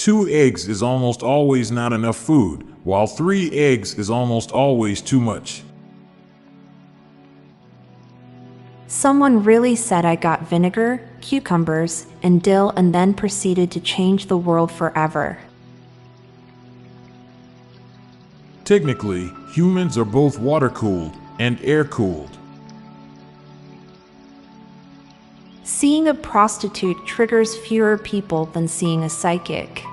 2 eggs is almost always not enough food, while 3 eggs is almost always too much. Someone really said I got vinegar, cucumbers, and dill and then proceeded to change the world forever. Technically, humans are both water-cooled and air-cooled. Seeing a prostitute triggers fewer people than seeing a psychic.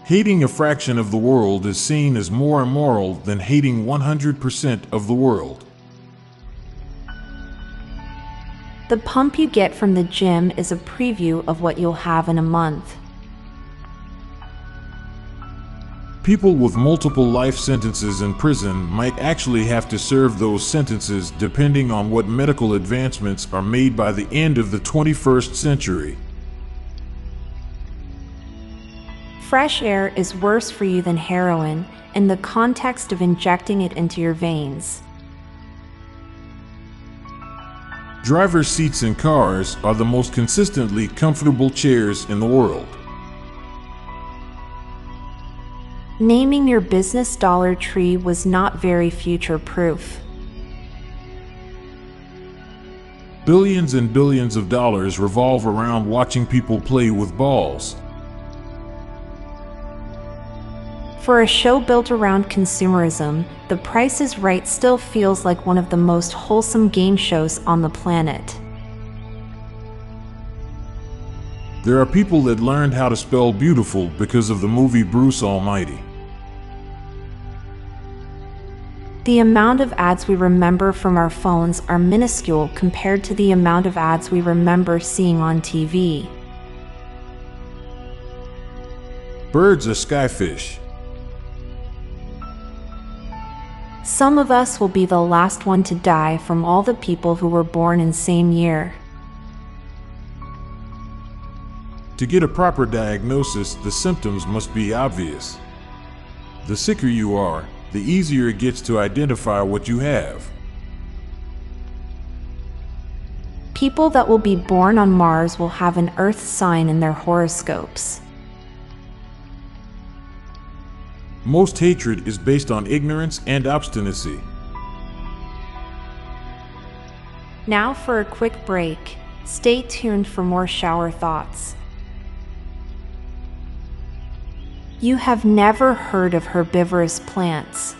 Hating a fraction of the world is seen as more immoral than hating 100% of the world. The pump you get from the gym is a preview of what you'll have in a month. People with multiple life sentences in prison might actually have to serve those sentences depending on what medical advancements are made by the end of the 21st century. Fresh air is worse for you than heroin in the context of injecting it into your veins. Driver's seats in cars are the most consistently comfortable chairs in the world. Naming your business Dollar Tree was not very future-proof. Billions and billions of dollars revolve around watching people play with balls. For a show built around consumerism, The Price is Right still feels like one of the most wholesome game shows on the planet. There are people that learned how to spell beautiful because of the movie Bruce Almighty. The amount of ads we remember from our phones are minuscule compared to the amount of ads we remember seeing on TV. Birds are skyfish. Some of us will be the last one to die from all the people who were born in same year. To get a proper diagnosis, the symptoms must be obvious. The sicker you are, the easier it gets to identify what you have. People that will be born on Mars will have an Earth sign in their horoscopes. Most hatred is based on ignorance and obstinacy. Now for a quick break. Stay tuned for more shower thoughts. You have never heard of herbivorous plants.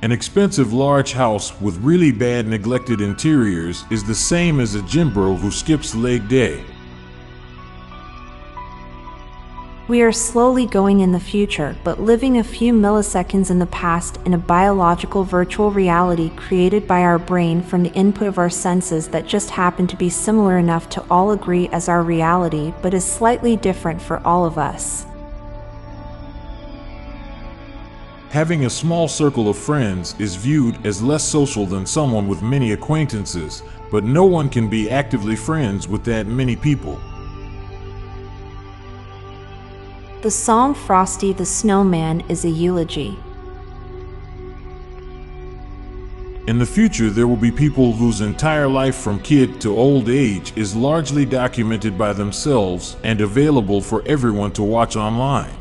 An expensive large house with really bad neglected interiors is the same as a gym bro who skips leg day. We are slowly going in the future, but living a few milliseconds in the past in a biological virtual reality created by our brain from the input of our senses that just happen to be similar enough to all agree as our reality, but is slightly different for all of us. Having a small circle of friends is viewed as less social than someone with many acquaintances, but no one can be actively friends with that many people. The song Frosty the Snowman is a eulogy. In the future, there will be people whose entire life from kid to old age is largely documented by themselves and available for everyone to watch online.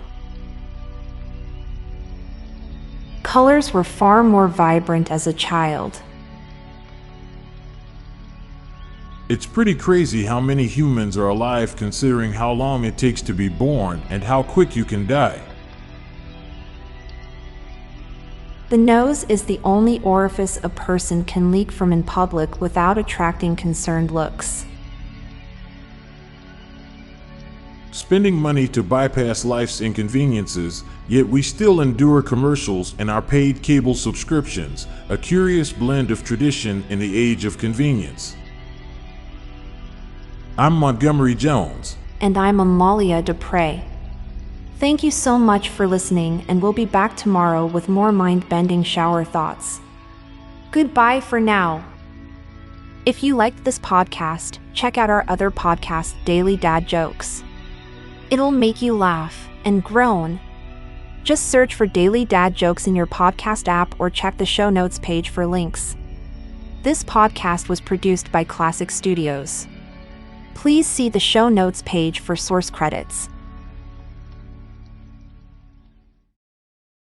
Colors were far more vibrant as a child. It's pretty crazy how many humans are alive considering how long it takes to be born and how quick you can die. The nose is the only orifice a person can leak from in public without attracting concerned looks. Spending money to bypass life's inconveniences, yet we still endure commercials and our paid cable subscriptions, a curious blend of tradition in the age of convenience. I'm Montgomery Jones. And I'm Amalia Dupre. Thank you so much for listening, and we'll be back tomorrow with more mind-bending shower thoughts. Goodbye for now. If you liked this podcast, check out our other podcast, Daily Dad Jokes. It'll make you laugh and groan. Just search for Daily Dad Jokes in your podcast app or check the show notes page for links. This podcast was produced by Klassic Studios. Please see the show notes page for source credits.